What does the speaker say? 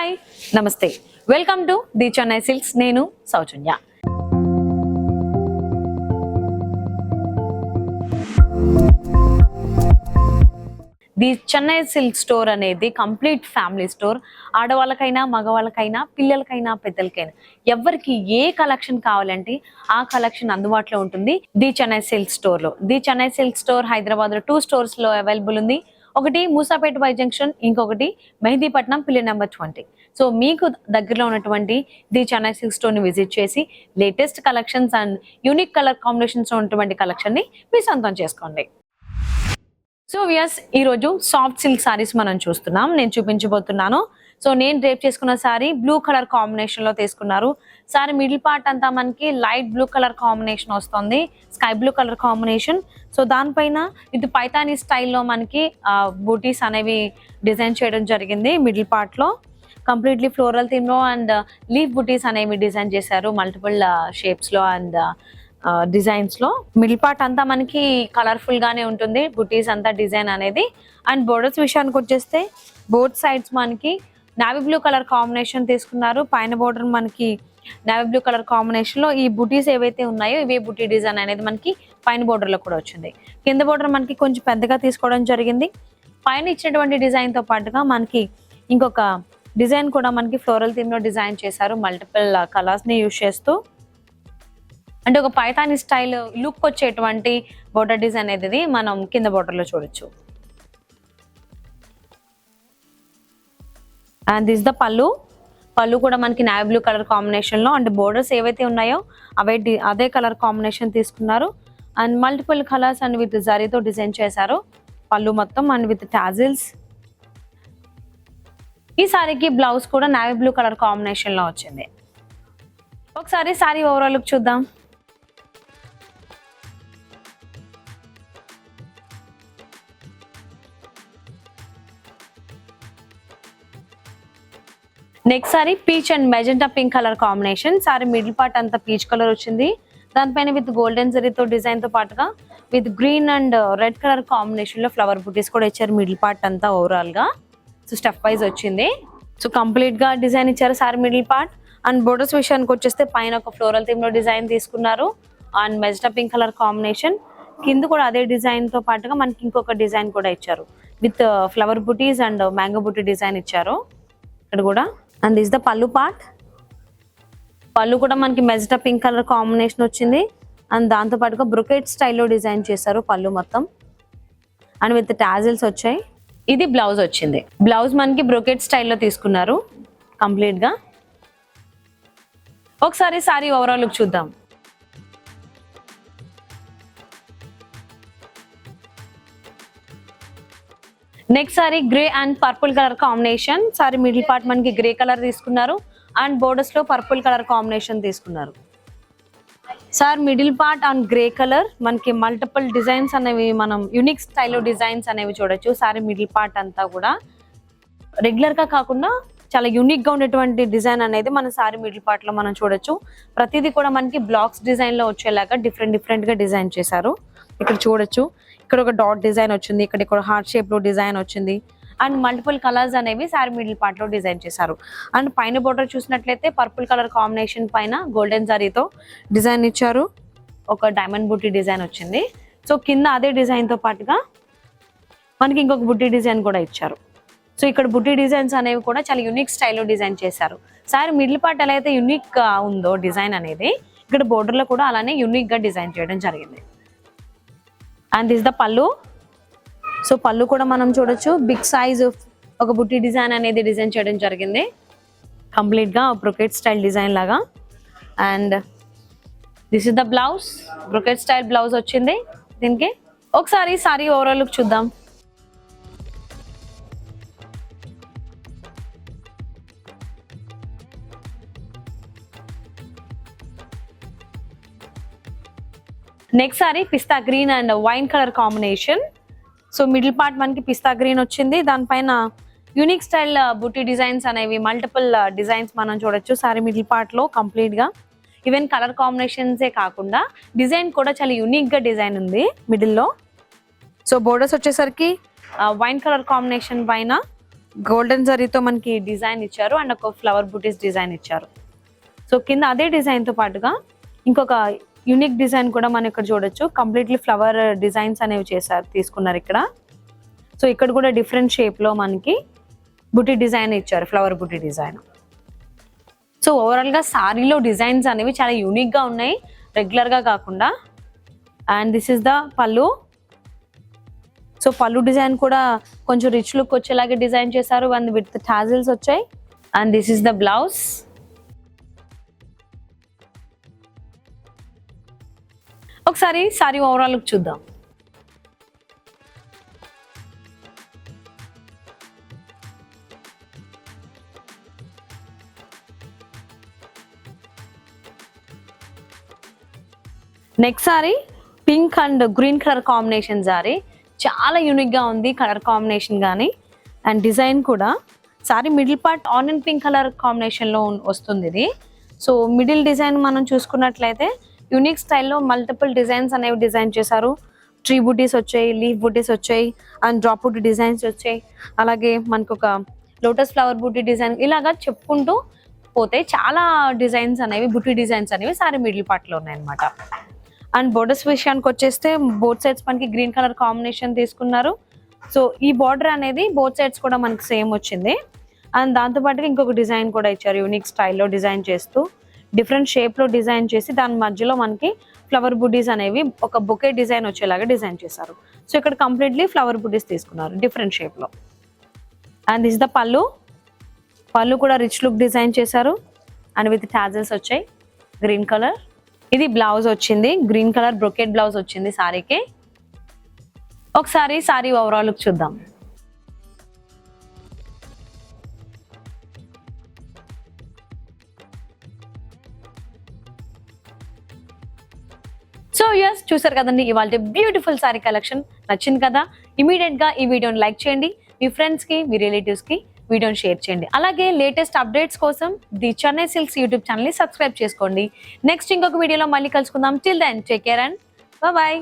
Hi నమస్తే welcome to the Chennai silks. నేను సౌజన్య. The Chennai silk store అనేది కంప్లీట్ ఫ్యామిలీ స్టోర్. ఆడవాళ్ళకైనా మగవాళ్ళకైనా పిల్లలకైనా పెద్దలకైనా ఎవరికి ఏ కలెక్షన్ కావాలంటే ఆ కలెక్షన్ అందుబాటులో ఉంటుంది ది చెన్నై సిల్క్ స్టోర్ లో. The Chennai silk store Hyderabad లో 2 స్టోర్స్ లో అవైలబుల్ ఉంది. ఒకటి మూసాపేట బై జంక్షన్, ఇంకొకటి మెహదీపట్నం పిల్లర్ నెంబర్ 20. సో మీకు దగ్గరలో ఉన్నటువంటి ది చెన్నై సిల్క్ స్టోర్ ని విజిట్ చేసి latest collections and unique colour combinations ఉన్నటువంటి కలెక్షన్ ని మీ సొంతం చేసుకోండి. సో వ్యూయర్స్, ఈరోజు సాఫ్ట్ సిల్క్ సారీస్ మనం చూస్తున్నాం. నేను చూపించబోతున్నాను. సో నేను డ్రేప్ చేసుకున్న సారీ బ్లూ కలర్ కాంబినేషన్ లో తీసుకున్నారు. సారీ మిడిల్ పార్ట్ అంతా మనకి లైట్ బ్లూ కలర్ కాంబినేషన్ వస్తుంది, sky blue colour combination. So దానిపైన ఇది పైతానీ స్టైల్లో మనకి బూటీస్ అనేవి డిజైన్ చేయడం జరిగింది. మిడిల్ పార్ట్ లో కంప్లీట్లీ ఫ్లోరల్ థీమ్ లో అండ్ లీఫ్ బూటీస్ అనేవి డిజైన్ చేశారు మల్టిపుల్ షేప్స్ లో అండ్ డిజైన్స్ లో. మిడిల్ పార్ట్ అంతా మనకి కలర్ఫుల్ గానే ఉంటుంది బుటీస్ అంతా డిజైన్ అనేది. అండ్ బోర్డర్స్ విషయానికి వచ్చేస్తే బోత్ సైడ్స్ మనకి నావీ బ్లూ కలర్ కాంబినేషన్ తీసుకున్నారు. పైన బోర్డర్ మనకి నావీ బ్లూ కలర్ కాంబినేషన్ లో ఈ బుటీస్ ఏవైతే ఉన్నాయో ఇవే బుటీ డిజైన్ అనేది మనకి పైన బోర్డర్ లో కూడా వచ్చింది. కింద బోర్డర్ మనకి కొంచెం పెద్దగా తీసుకోవడం జరిగింది. పైన ఇచ్చినటువంటి డిజైన్ తో పాటుగా మనకి ఇంకొక డిజైన్ కూడా మనకి ఫ్లోరల్ థీమ్ లో డిజైన్ చేశారు మల్టిపుల్ కలర్స్ ని యూజ్ చేస్తూ. అంటే ఒక పైతానీ స్టైల్ లుక్ వచ్చేటువంటి బోర్డర్ డిజైన్ అనేది మనం కింద బోర్డర్ లో చూడొచ్చు. అండ్ దిస్ ద పళ్ళు. పళ్ళు కూడా మనకి నావీ బ్లూ కలర్ కాంబినేషన్ లో అండ్ బోర్డర్స్ ఏవైతే ఉన్నాయో అదే కలర్ కాంబినేషన్ తీసుకున్నారు. And multiple colours and with జరీతో డిజైన్ చేశారు పళ్ళు మొత్తం అండ్ విత్ టాజిల్స్. ఈ సారీకి బ్లౌజ్ కూడా నావీ బ్లూ కలర్ కాంబినేషన్ లో వచ్చింది. ఒకసారి సారీ ఓవరాల్ లుక్ చూద్దాం. Next sorry peach and magenta pink colour combination. Sorry middle part అంతా పీచ్ కలర్ వచ్చింది. దానిపైన విత్ గోల్డెన్ జరీతో డిజైన్ తో పాటుగా with green and red colour combination లో ఫ్లవర్ బుటీస్ కూడా ఇచ్చారు మిడిల్ పార్ట్ అంతా ఓవరాల్ గా. సో స్టెప్ వైజ్ వచ్చింది. సో కంప్లీట్ గా డిజైన్ ఇచ్చారు sorry middle part. And borders విషయానికి వచ్చేస్తే పైన ఒక ఫ్లోరల్ థీమ్ లో డిజైన్ తీసుకున్నారు and magenta pink colour combination. కింద కూడా అదే డిజైన్ తో పాటుగా మనకి ఇంకొక డిజైన్ కూడా ఇచ్చారు with flower buttis and mango buti design ఇచ్చారు ఇక్కడ కూడా. అండ్ దిస్ ద పళ్ళు పార్ట్. పళ్ళు కూడా మనకి మెజెంటా పింక్ కలర్ కాంబినేషన్ వచ్చింది అండ్ దాంతో పాటుగా బ్రొకెట్ స్టైల్లో డిజైన్ చేశారు పళ్ళు మొత్తం అండ్ విత్ టాజిల్స్ వచ్చాయి. ఇది బ్లౌజ్ వచ్చింది. బ్లౌజ్ మనకి బ్రొకెట్ స్టైల్లో తీసుకున్నారు కంప్లీట్ గా. ఒకసారి సారీ ఓవరాల్ లుక్ చూద్దాం. Next sorry grey and purple colour combination. Sorry middle part మనకి గ్రే కలర్ తీసుకున్నారు అండ్ బోర్డర్స్ లో పర్పుల్ కలర్ కాంబినేషన్ తీసుకున్నారు. Sir middle part and grey colour మనకి మల్టిపుల్ డిజైన్స్ అనేవి మనం యూనిక్ స్టైల్లో డిజైన్స్ అనేవి చూడొచ్చు. సారీ మిడిల్ పార్ట్ అంతా కూడా రెగ్యులర్ గా కాకుండా చాలా యూనిక్ గా ఉండేటువంటి డిజైన్ అనేది మన సారీ మిడిల్ పార్ట్ లో మనం చూడొచ్చు. ప్రతిదీ కూడా మనకి బ్లాక్స్ డిజైన్ లో వచ్చేలాగా డిఫరెంట్ గా డిజైన్ చేశారు. ఇక్కడ చూడొచ్చు, ఇక్కడ ఒక డాట్ డిజైన్ వచ్చింది, ఇక్కడ హార్ట్ షేప్ లో డిజైన్ వచ్చింది అండ్ మల్టిపుల్ కలర్స్ అనేవి సారీ మిడిల్ పార్ట్ లో డిజైన్ చేశారు. అండ్ పైన బోర్డర్ చూసినట్లయితే పర్పుల్ కలర్ కాంబినేషన్ పైన గోల్డెన్ జరీతో డిజైన్ ఇచ్చారు. ఒక డైమండ్ బుట్టి డిజైన్ వచ్చింది. సో కింద అదే డిజైన్ తో పాటుగా మనకి ఇంకొక బుట్టి డిజైన్ కూడా ఇచ్చారు. సో ఇక్కడ బుట్టి డిజైన్స్ అనేవి కూడా చాలా యూనిక్ స్టైల్లో డిజైన్ చేశారు. సారీ మిడిల్ పార్ట్ ఎలా అయితే యూనిక్ గా ఉందో డిజైన్ అనేది ఇక్కడ బోర్డర్ లో కూడా అలానే యూనిక్ గా డిజైన్ చేయడం జరిగింది. అండ్ దిస్ ద పళ్ళు. సో పళ్ళు కూడా మనం చూడొచ్చు, బిగ్ సైజ్ ఒక బుట్టి డిజైన్ అనేది డిజైన్ చేయడం జరిగింది కంప్లీట్ గా బ్రొకెట్ స్టైల్ డిజైన్ లాగా. And this is the blouse. Brocade style blouse వచ్చింది దీనికి. ఒకసారి సారీ ఓవరాల్ లుక్ చూద్దాం. Next sorry pista green and wine colour combination. So middle part మనకి పిస్తా గ్రీన్ వచ్చింది. దానిపైన యూనిక్ స్టైల్ బుటీ డిజైన్స్ అనేవి మల్టిపుల్ డిజైన్స్ మనం చూడొచ్చు సారీ మిడిల్ పార్ట్ లో కంప్లీట్ గా. ఈవెన్ కలర్ కాంబినేషన్సే కాకుండా డిజైన్ కూడా చాలా యూనిక్ గా డిజైన్ ఉంది మిడిల్ లో. సో బోర్డర్స్ వచ్చేసరికి వైన్ కలర్ కాంబినేషన్ పైన గోల్డెన్ జరీతో మనకి డిజైన్ ఇచ్చారు అండ్ ఒక ఫ్లవర్ బూటీస్ డిజైన్ ఇచ్చారు. సో కింద అదే డిజైన్తో పాటుగా ఇంకొక యూనిక్ డిజైన్ కూడా మనం ఇక్కడ చూడొచ్చు. కంప్లీట్లీ ఫ్లవర్ డిజైన్స్ అనేవి తీసుకున్నారు ఇక్కడ. సో ఇక్కడ కూడా డిఫరెంట్ షేప్లో మనకి బుటీ డిజైన్ ఇచ్చారు, ఫ్లవర్ బుటీ డిజైన్. సో ఓవరాల్గా సారీలో డిజైన్స్ అనేవి చాలా యూనిక్గా ఉన్నాయి, రెగ్యులర్గా కాకుండా. అండ్ దిస్ ఇస్ ద పళ్ళు. సో పళ్ళు డిజైన్ కూడా కొంచెం రిచ్ లుక్ వచ్చేలాగే డిజైన్ చేశారు అండ్ విత్ టాజిల్స్ వచ్చాయి. And this is the blouse. ఒకసారి సారీ ఓవరాల్ లుక్ చూద్దాం. Next sorry pink and green colour combination sorry. చాలా యూనిక్గా ఉంది కలర్ కాంబినేషన్ కానీ అండ్ డిజైన్ కూడా. Sorry middle part onion pink colour కాంబినేషన్లో వస్తుంది ఇది. సో మిడిల్ డిజైన్ మనం చూసుకున్నట్లయితే యూనిక్ స్టైల్లో మల్టిపుల్ డిజైన్స్ అనేవి డిజైన్ చేశారు. ట్రీ బుటీస్ వచ్చాయి, లీఫ్ బుటీస్ వచ్చాయి అండ్ డ్రాప్ బుటీ డిజైన్స్ వచ్చాయి. అలాగే మనకు ఒక లోటస్ ఫ్లవర్ బుటీ డిజైన్, ఇలాగా చెప్పుకుంటూ పోతే చాలా డిజైన్స్ అనేవి, బుటీ డిజైన్స్ అనేవి సారీ మిడిల్ పార్ట్లో ఉన్నాయన్నమాట. అండ్ బోర్డర్స్ విషయానికి వచ్చేస్తే బోత్ సైడ్స్ మనకి గ్రీన్ కలర్ కాంబినేషన్ తీసుకున్నారు. సో ఈ బార్డర్ అనేది బోత్ సైడ్స్ కూడా మనకి సేమ్ వచ్చింది. అండ్ దాంతోపాటుగా ఇంకొక డిజైన్ కూడా ఇచ్చారు, యూనిక్ స్టైల్లో డిజైన్ చేస్తూ డిఫరెంట్ షేప్లో డిజైన్ చేసి దాని మధ్యలో మనకి ఫ్లవర్ బుడ్డీస్ అనేవి ఒక బొకే డిజైన్ వచ్చేలాగా డిజైన్ చేశారు. సో ఇక్కడ కంప్లీట్లీ ఫ్లవర్ బుడ్డీస్ తీసుకున్నారు డిఫరెంట్ షేప్లో. అండ్ దిస్ ద పళ్ళు. పళ్ళు కూడా రిచ్ లుక్ డిజైన్ చేశారు అండ్ విత్ టాజిల్స్ వచ్చాయి గ్రీన్ కలర్. ఇది బ్లౌజ్ వచ్చింది, గ్రీన్ కలర్ బ్రొకెట్ బ్లౌజ్ వచ్చింది సారీకి. ఒకసారి సారీ ఓవరాల్ లుక్ చూద్దాం. సో యస్, చూసారు కదండి ఇవాళ బ్యూటిఫుల్ సారీ కలెక్షన్. నచ్చింది కదా? ఇమీడియట్ గా ఈ వీడియోని లైక్ చేయండి, మీ ఫ్రెండ్స్ కి, మీ రిలేటివ్స్ కి వీడియోని షేర్ చేయండి. అలాగే లేటెస్ట్ అప్డేట్స్ కోసం the Chennai Silks YouTube channel ని సబ్స్క్రైబ్ చేసుకోండి. నెక్స్ట్ ఇంకొక వీడియోలో మళ్ళీ కలుసుకుందాం. Till then take care and bye.